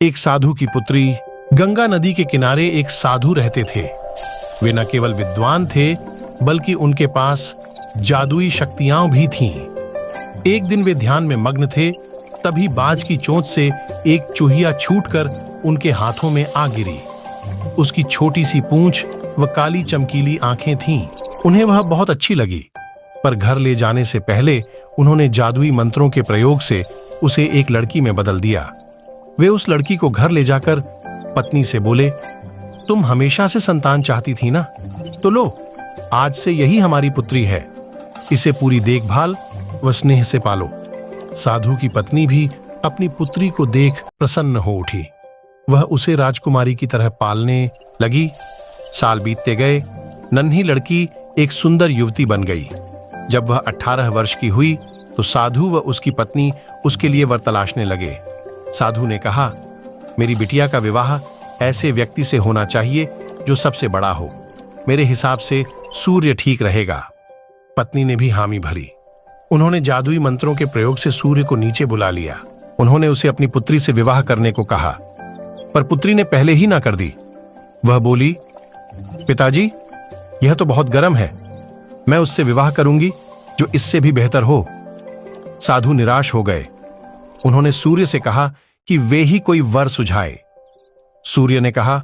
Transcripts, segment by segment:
एक साधु की पुत्री। गंगा नदी के किनारे एक साधु रहते थे। वे न केवल विद्वान थे बल्कि उनके पास जादुई शक्तियां भी थीं। एक दिन वे ध्यान में मग्न थे, तभी बाज की चोंच से एक चूहिया छूटकर उनके हाथों में आ गिरी। उसकी छोटी सी पूंछ व काली चमकीली आंखें थीं। उन्हें वह बहुत अच्छी लगी, पर घर ले जाने से पहले उन्होंने जादुई मंत्रों के प्रयोग से उसे एक लड़की में बदल दिया। वे उस लड़की को घर ले जाकर पत्नी से बोले, तुम हमेशा से संतान चाहती थी ना, तो लो, आज से यही हमारी पुत्री है। इसे पूरी देखभाल व स्नेह से पालो। साधु की पत्नी भी अपनी पुत्री को देख प्रसन्न हो उठी। वह उसे राजकुमारी की तरह पालने लगी। साल बीतते गए, नन्ही लड़की एक सुंदर युवती बन गई। जब वह 18 वर्ष की हुई तो साधु व उसकी पत्नी उसके लिए वर तलाशने लगे। साधु ने कहा, मेरी बिटिया का विवाह ऐसे व्यक्ति से होना चाहिए जो सबसे बड़ा हो। मेरे हिसाब से सूर्य ठीक रहेगा। पत्नी ने भी हामी भरी। उन्होंने जादुई मंत्रों के प्रयोग से सूर्य को नीचे बुला लिया। उन्होंने उसे अपनी पुत्री से विवाह करने को कहा, पर पुत्री ने पहले ही ना कर दी। वह बोली, पिताजी, यह तो बहुत गर्म है। मैं उससे विवाह करूंगी जो इससे भी बेहतर हो। साधु निराश हो गए। उन्होंने सूर्य से कहा कि वे ही कोई वर सुझाए। सूर्य ने कहा,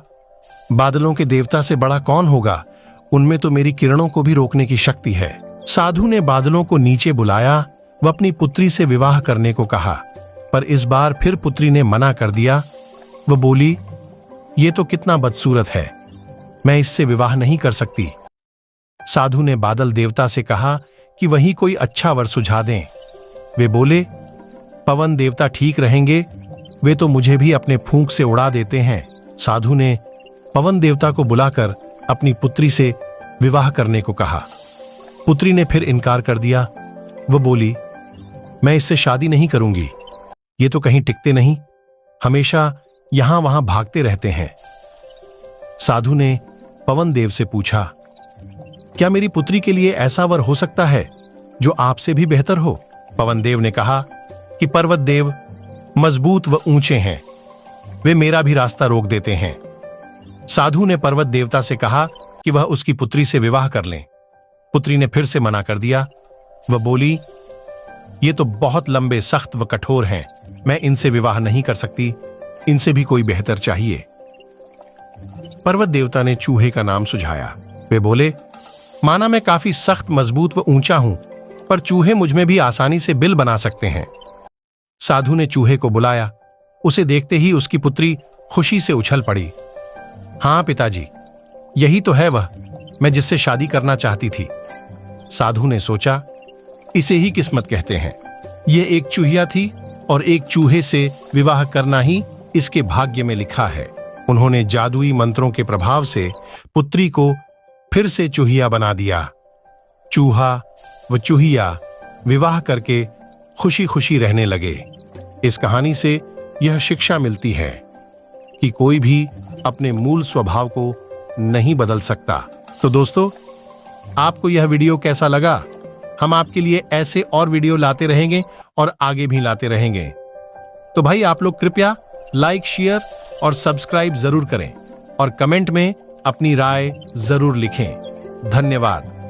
बादलों के देवता से बड़ा कौन होगा? उनमें तो मेरी किरणों को भी रोकने की शक्ति है। साधु ने बादलों को नीचे बुलाया व अपनी पुत्री से विवाह करने को कहा, पर इस बार फिर पुत्री ने मना कर दिया। वह बोली, ये तो कितना बदसूरत है, मैं इससे विवाह नहीं कर सकती। साधु ने बादल देवता से कहा कि वही कोई अच्छा वर सुझा दें। वे बोले, पवन देवता ठीक रहेंगे, वे तो मुझे भी अपने फूंक से उड़ा देते हैं। साधु ने पवन देवता को बुलाकर अपनी पुत्री से विवाह करने को कहा। पुत्री ने फिर इनकार कर दिया। वह बोली, मैं इससे शादी नहीं करूंगी। ये तो कहीं टिकते नहीं, हमेशा यहां वहां भागते रहते हैं। साधु ने पवन देव से पूछा, क्या मेरी पुत्री के लिए ऐसा वर हो सकता है जो आपसे भी बेहतर हो? पवन देव ने कहा कि पर्वत देव मजबूत व ऊंचे हैं, वे मेरा भी रास्ता रोक देते हैं। साधु ने पर्वत देवता से कहा कि वह उसकी पुत्री से विवाह कर लें। पुत्री ने फिर से मना कर दिया। वह बोली, ये तो बहुत लंबे, सख्त व कठोर हैं, मैं इनसे विवाह नहीं कर सकती, इनसे भी कोई बेहतर चाहिए। पर्वत देवता ने चूहे का नाम सुझाया। वे बोले, माना मैं काफी सख्त, मजबूत व ऊंचा हूं, पर चूहे मुझमें भी आसानी से बिल बना सकते हैं। साधु ने चूहे को बुलाया। उसे देखते ही उसकी पुत्री खुशी से उछल पड़ी। हाँ पिताजी, यही तो है वह, मैं जिससे शादी करना चाहती थी। साधु ने सोचा, इसे ही किस्मत कहते हैं। यह एक चूहिया थी और एक चूहे से विवाह करना ही इसके भाग्य में लिखा है। उन्होंने जादुई मंत्रों के प्रभाव से पुत्री को फिर से चूहिया बना दिया। चूहा व चूहिया विवाह करके खुशी खुशी रहने लगे। इस कहानी से यह शिक्षा मिलती है कि कोई भी अपने मूल स्वभाव को नहीं बदल सकता। तो दोस्तों, आपको यह वीडियो कैसा लगा? हम आपके लिए ऐसे और वीडियो लाते रहेंगे और आगे भी लाते रहेंगे। तो भाई, आप लोग कृपया लाइक, शेयर और सब्सक्राइब जरूर करें और कमेंट में अपनी राय जरूर लिखें। धन्यवाद।